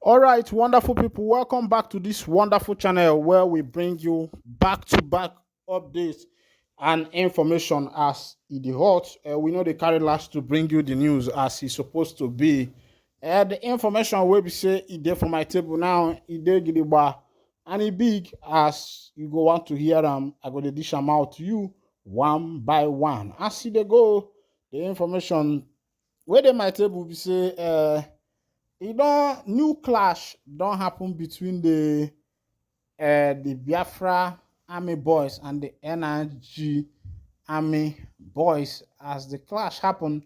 All right, wonderful people, welcome back to this wonderful channel where we bring you back to back updates and information as it is hot. We know they carry last to bring you the news as it's supposed to be. The information will be say it there for my table now, it there gidigba and it big as you go want to hear them. I go to dish them out to you one by one. As they go, the information where they my table be say new clash don't happen between the Biafra army boys and the NRG army boys. As the clash happen,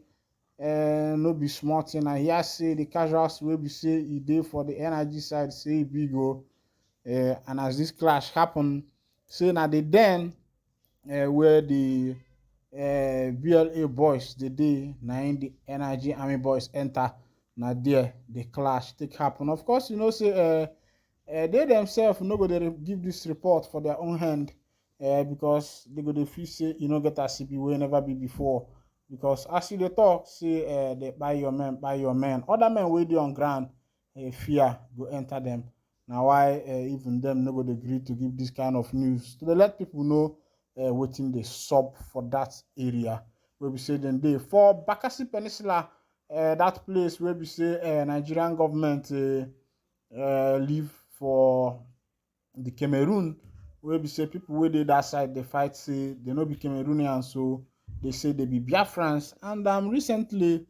no be small thing. And here say the casuals will be say e dey for the NRG side say e big o. And as this clash happen, say na the den where the BLA boys the day na in the NRG army boys enter. Na there the clash take happen. Of course, you know say they themselves no go dey give this report for their own hand because they go dey feel say you no get a CB wey never be before. Because as you dey talk say they buy your men. Other men wey dey on ground fear go enter them. Now why even them no go dey agree to give this kind of news to dey let people know wetin dey sup for that area wey be say dem dey for Bakassi Peninsula. That place where we say Nigerian government leave for the Cameroon, where we say people where they that side they fight say they no be Cameroonians, so they say they be Biafrans. And recently,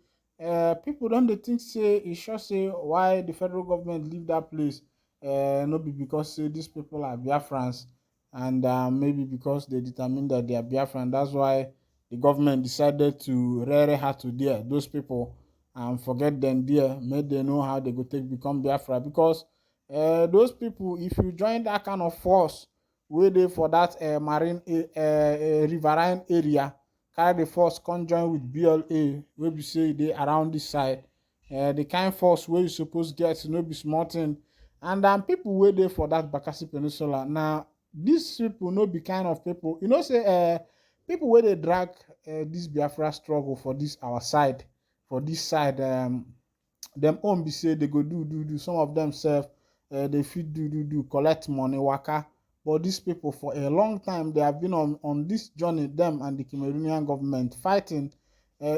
people don't they think say it sure say why the federal government leave that place. No be because say these people are Biafrans, and maybe because they determined that they are Biafran. That's why the government decided to really hard to dare those people and forget them there, make them know how they go take become Biafra. Because those people, if you join that kind of force, where they for that marine riverine area, carry the force conjoin with BLA, where we say they around this side, the kind of force where you suppose get, no be small thing. And people where they for that Bakassi Peninsula. Now, these people no be kind of people, you know, say people where they drag this Biafra struggle for this our side, for this side, them own be say they go do. Some of them self they fit do collect money waka. But these people for a long time they have been on this journey, them and the Cameroonian government fighting.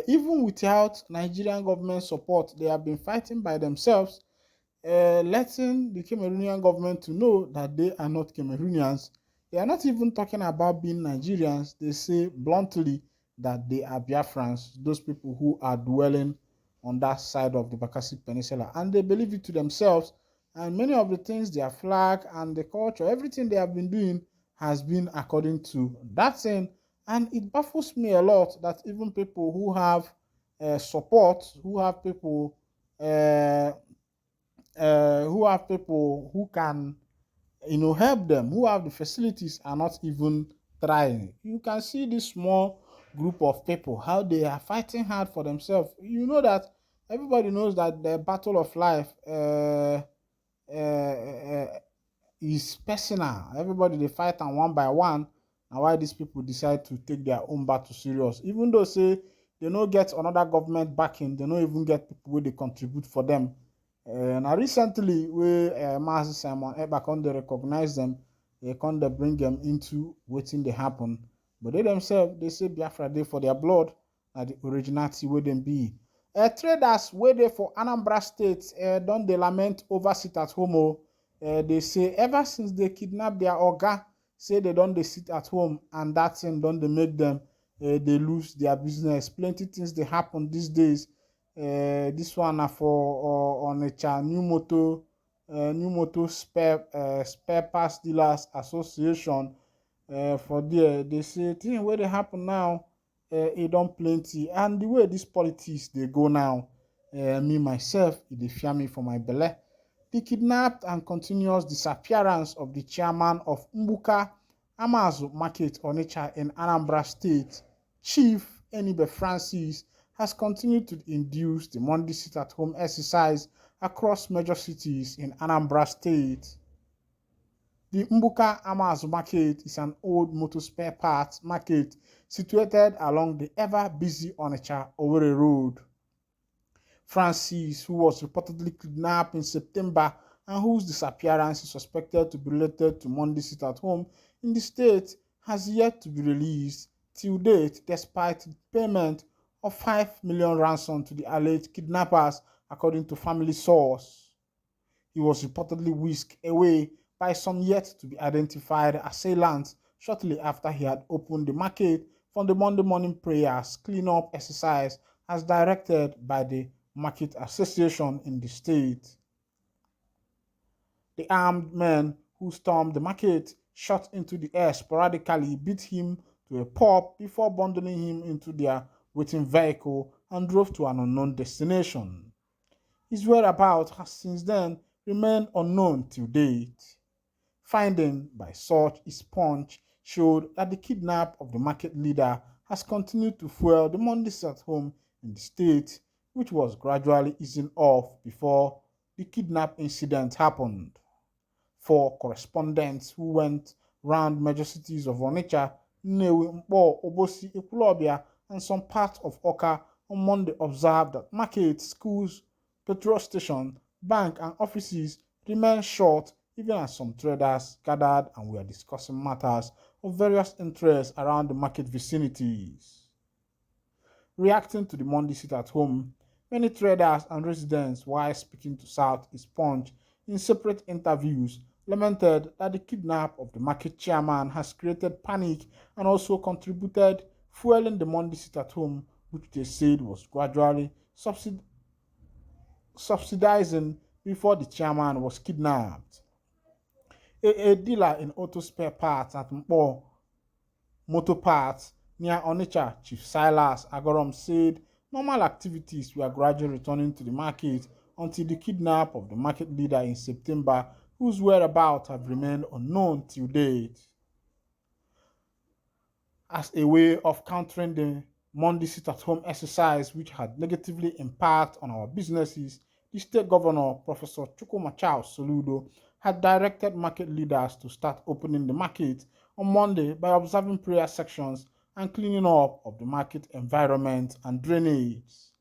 Even without Nigerian government support, they have been fighting by themselves, letting the Cameroonian government to know that they are not Cameroonians. They are not even talking about being Nigerians. They say bluntly that they are Biafrans, those people who are dwelling on that side of the Bakassi Peninsula. And they believe it to themselves. And many of the things, their flag and the culture, everything they have been doing has been according to that thing. And it baffles me a lot that even people who have support, who have people who can, help them, who have the facilities, are not even trying. You can see this small group of people how they are fighting hard for themselves. You know that everybody knows that the battle of life is personal. Everybody they fight and one by one. And why these people decide to take their own battle serious, even though say they don't get another government backing, they don't even get people where they contribute for them. Now recently, we Master Simon Eba they recognize them, they come they bring them into waiting they happen. But they themselves they say Biafra they for their blood, and the originality where them be. Traders where they for Anambra State don't they lament over sit at home. They say ever since they kidnap their oga, say they don't they sit at home, and that thing don't they make them they lose their business. Plenty things they happen these days. This one na for Onitsha New Motor Spare Parts Dealers Association. For there, they say thing where they happen now, it don't plenty, and the way this politics they go now, me myself, it dey fear me for my belly. The kidnapped and continuous disappearance of the chairman of Mbuka Amazu Market Onitsha in Anambra State, Chief Enibe Francis, has continued to induce the Monday sit-at-home exercise across major cities in Anambra State. The Mbuka Amazu Market is an old motor spare parts market situated along the ever-busy Onitsha Owerri Road. Francis, who was reportedly kidnapped in September and whose disappearance is suspected to be related to Monday sit-at-home in the state, has yet to be released till date, despite the payment of 5 million ransom to the alleged kidnappers, according to family source. He was reportedly whisked away by some yet to be identified assailants shortly after he had opened the market from the Monday morning prayers cleanup exercise as directed by the Market Association in the state. The armed men who stormed the market shot into the air sporadically, beat him to a pulp before bundling him into their waiting vehicle and drove to an unknown destination. His whereabouts has since then remained unknown till date. Finding by such a sponge showed that the kidnap of the market leader has continued to fuel the Mondays at home in the state, which was gradually easing off before the kidnap incident happened. Four correspondents who went round major cities of Onitsha, Nnewi, Mpo, Obosi, Ekulobia, and some parts of Oka on Monday observed that markets, schools, petrol stations, banks, and offices remained shut, even as some traders gathered and were discussing matters of various interests around the market vicinities. Reacting to the Monday sit at home, many traders and residents, while speaking to Southeast Punch in separate interviews, lamented that the kidnap of the market chairman has created panic and also contributed fueling the Monday sit at home, which they said was gradually subsidizing before the chairman was kidnapped. A dealer in auto spare parts at Mpo Motor Parts near Onitsha, Chief Silas Agorom, said normal activities were gradually returning to the market until the kidnap of the market leader in September, whose whereabouts have remained unknown till date. As a way of countering the Monday sit-at-home exercise, which had negatively impacted on our businesses, the state governor, Professor Chukwumachao Soludo, had directed market leaders to start opening the market on Monday by observing prayer sections and cleaning up of the market environment and drainage.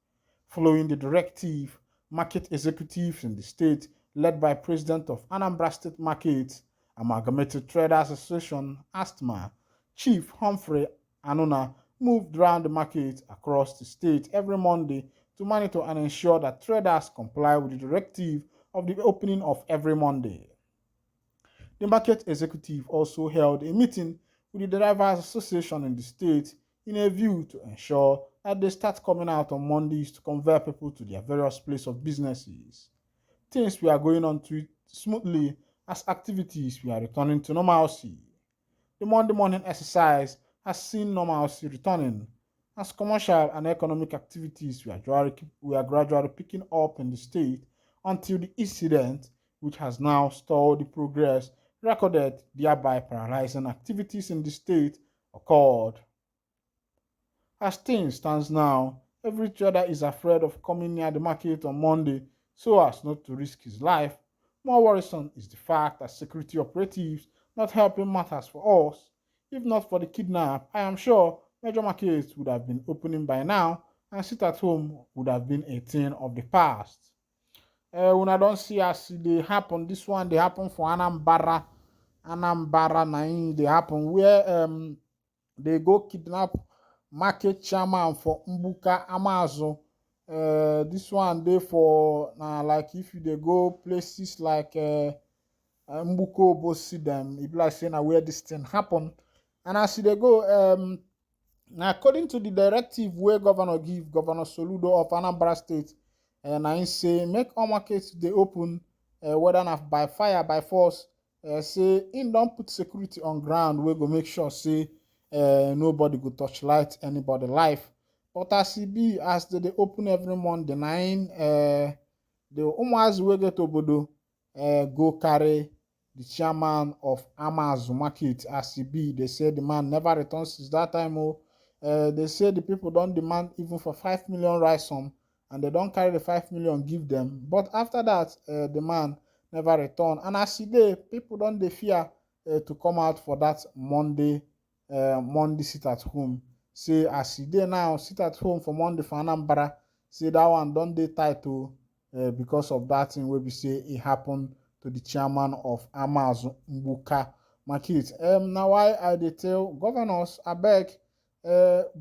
Following the directive, market executives in the state, led by President of Anambra State Market, Amalgamated Traders Association, ASTMA, Chief Humphrey Anuna, moved around the market across the state every Monday to monitor and ensure that traders comply with the directive of the opening of every Monday. The market executive also held a meeting with the Drivers Association in the state in a view to ensure that they start coming out on Mondays to convey people to their various places of businesses. Things were going on smoothly as activities were returning to normalcy. The Monday morning exercise has seen normalcy returning as commercial and economic activities were gradually picking up in the state until the incident, which has now stalled the progress recorded, thereby paralyzing activities in the state, occurred. As things stands now, every trader is afraid of coming near the market on Monday so as not to risk his life. More worrisome is the fact that security operatives not helping matters for us. If not for the kidnap, I am sure major markets would have been opening by now and sit at home would have been a thing of the past. When I don't see as they happen, this one they happen for Anambra na they happen where they go kidnap market chairman for Mbuka Amazo. This one they for like if you they go places like Mbuko Bosi them, if like saying where this thing happen, and as they go now according to the directive where Governor Soludo of Anambra State, and I say make all markets they open, whether not by fire by force. Say in don't put security on ground, we go make sure say nobody go touch light anybody life. But as it be as they open every Monday 9, the almost we get obodo go carry the chairman of Amazu Market as it be. They say the man never returns since that time. They say the people don't demand even for 5 million ransom and they don't carry the 5 million give them. But after that, the man never return. And as today, people don't they fear to come out for that Monday sit at home. Say as today now, sit at home for Monday for Anambra. say that one don dey title because of that thing wey be say e happen to the chairman of Amazu Mbuka market. Now why I dey tell governors abeg,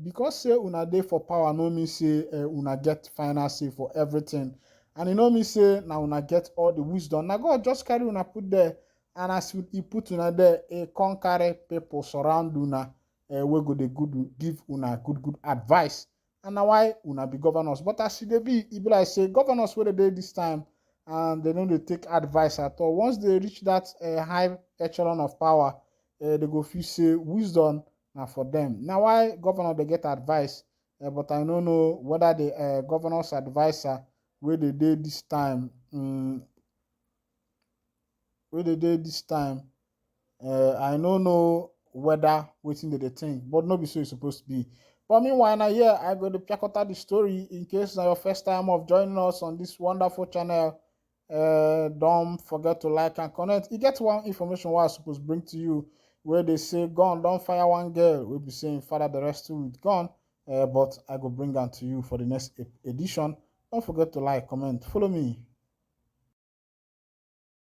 because say una dey for power no mean say una get final say for everything, and e no mean say na una get all the wisdom. Na God just carry una put there, and as he put una there, e come carry people surround una wey go dey give una good advice, and na why una be governors. But as e dey be, e be like say governors wey dey this time and they no dey take advice at all. Once they reach that high echelon of power, they go feel say wisdom na for them. Now why governor dey get advice, but I no know whether the governor's advisor wey dey dey this time, I no know whether wetin dey think, but no be so e supposed to be. But meanwhile, now here I go to piakota the story in case na your first time of joining us on this wonderful channel. Don't forget to like and comment. You get one information what I supposed to bring to you, where they say gun don't fire one girl, we'll be saying father the rest two with gun. But I go bring that to you for the next edition. Don't forget to like, comment, follow me.